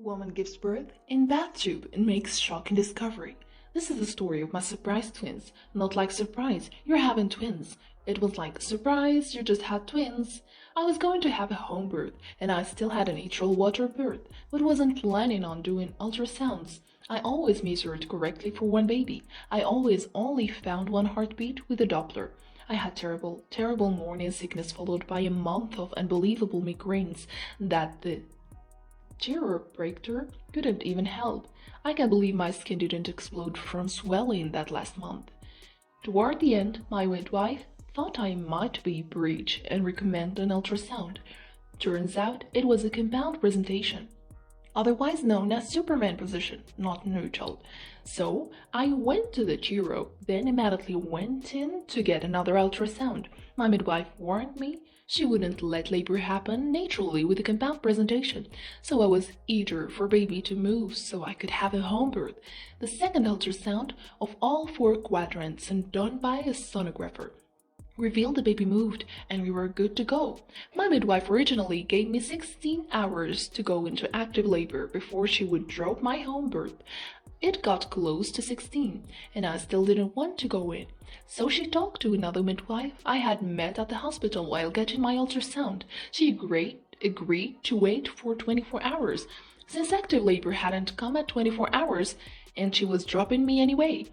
Woman gives birth in bathtub and makes shocking discovery. This is the story of my surprise twins. Not like surprise, you're having twins. It was like surprise, you just had twins. I was going to have a home birth, and I still had a natural water birth, but wasn't planning on doing ultrasounds. I always measured correctly for one baby. I always only found one heartbeat with a Doppler. I had terrible, terrible morning sickness followed by a month of unbelievable migraines that the chiropractor couldn't even help. I can't believe my skin didn't explode from swelling that last month. Toward the end, my midwife thought I might be breech and recommended an ultrasound. Turns out it was a compound presentation, otherwise known as Superman position, not neutral. So I went to the chiro, then immediately went in to get another ultrasound. My midwife warned me she wouldn't let labor happen naturally with a compound presentation, so I was eager for baby to move so I could have a home birth. The second ultrasound of all four quadrants and done by a sonographer revealed the baby moved and we were good to go. My midwife originally gave me 16 hours to go into active labor before she would drop my home birth. It got close to 16 and I still didn't want to go in. So she talked to another midwife I had met at the hospital while getting my ultrasound. She agreed to wait for 24 hours, since active labor hadn't come at 24 hours and she was dropping me anyway.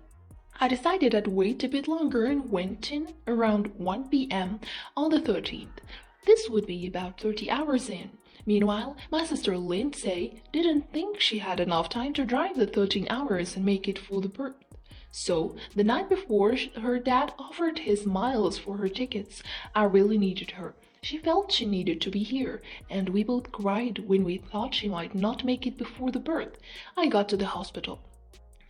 I decided I'd wait a bit longer and went in around 1 p.m. on the 13th. This would be about 30 hours in. Meanwhile, my sister Lindsay didn't think she had enough time to drive the 13 hours and make it for the birth. So, the night before, her dad offered his miles for her tickets. I really needed her. She felt she needed to be here, and we both cried when we thought she might not make it before the birth. I got to the hospital,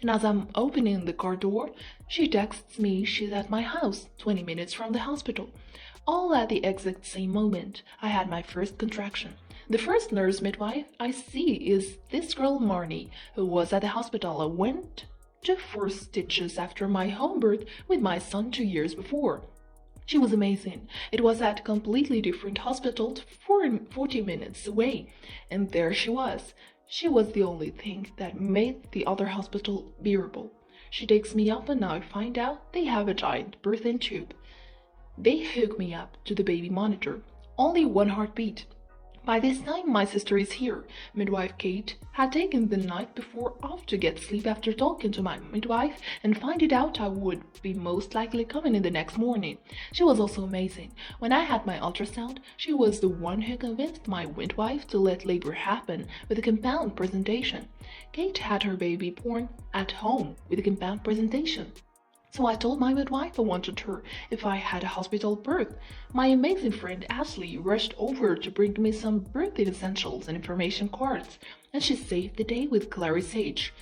and as I'm opening the car door, she texts me she's at my house, 20 minutes from the hospital. All at the exact same moment, I had my first contraction. The first nurse midwife I see is this girl Marnie, who was at the hospital. I went to 4 stitches after my home birth with my son 2 years before. She was amazing. It was at a completely different hospital 40 minutes away, and there she was. She was the only thing that made the other hospital bearable. She takes me up and I find out they have a giant birthing tube. They hook me up to the baby monitor. Only one heartbeat. By this time, my sister is here. Midwife Kate had taken the night before off to get sleep after talking to my midwife and finding out I would be most likely coming in the next morning. She was also amazing. When I had my ultrasound, she was the one who convinced my midwife to let labor happen with a compound presentation. Kate had her baby born at home with a compound presentation. So I told my midwife I wanted her if I had a hospital birth. My amazing friend Ashley rushed over to bring me some birthing essentials and information cards, and she saved the day with clary sage.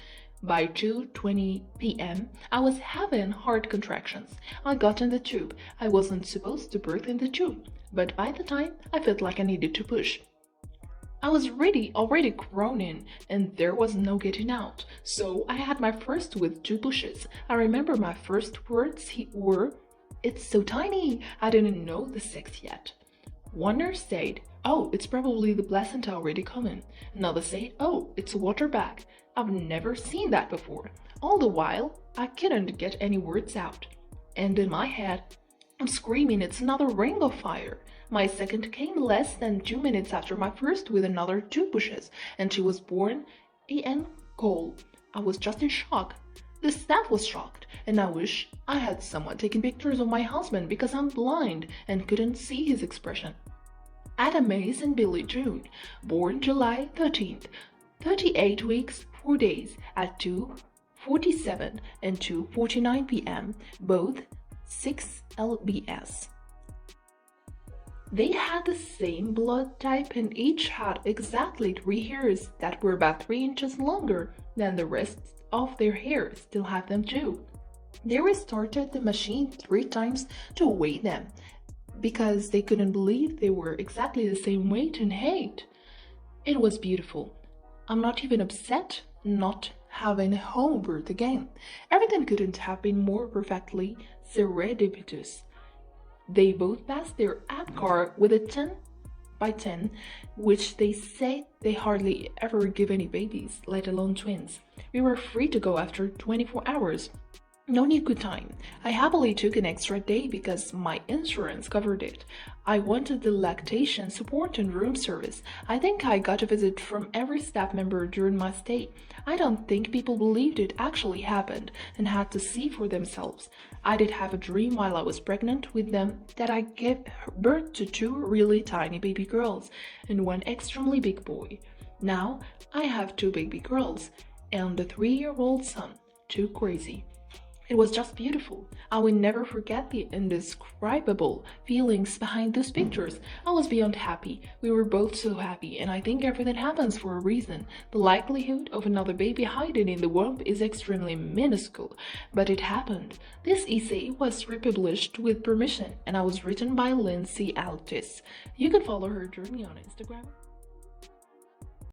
By 2:20 p.m., I was having hard contractions. I got in the tube. I wasn't supposed to birth in the tube, but by the time I felt like I needed to push. I was already groaning, and there was no getting out. So I had my first with 2 pushes. I remember my first words were, "It's so tiny, I didn't know the sex yet." One nurse said, "Oh, it's probably the placenta already coming." Another said, "Oh, it's a water bag." I've never seen that before. All the while, I couldn't get any words out. And in my head, I'm screaming, "It's another ring of fire." My second came less than 2 minutes after my first with another 2 pushes, and she was born A.N. Cole. I was just in shock. The staff was shocked, and I wish I had someone taking pictures of my husband because I'm blind and couldn't see his expression. Adam Mays and Billy June, born July 13th, 38 weeks, 4 days, at 2:47 and 2:49 p.m., both 6 lbs. They had the same blood type and each had exactly 3 hairs that were about 3 inches longer than the rest of their hair. Still have them too. They restarted the machine 3 times to weigh them because they couldn't believe they were exactly the same weight and height. It was beautiful. I'm not even upset not having a home birth again. Everything couldn't have been more perfectly serendipitous. They both passed their APGAR with a 10 by 10, which they say they hardly ever give any babies, let alone twins. We were free to go after 24 hours. No need good time. I happily took an extra day because my insurance covered it. I wanted the lactation support and room service. I think I got a visit from every staff member during my stay. I don't think people believed it actually happened and had to see for themselves. I did have a dream while I was pregnant with them that I gave birth to 2 really tiny baby girls and 1 extremely big boy. Now I have 2 baby girls and a 3-year-old son. Too crazy. It was just beautiful. I will never forget the indescribable feelings behind those pictures. I was beyond happy. We were both so happy, and I think everything happens for a reason. The likelihood of another baby hiding in the womb is extremely minuscule, but it happened. This essay was republished with permission, and I was written by Lindsay Altis. You can follow her journey on Instagram.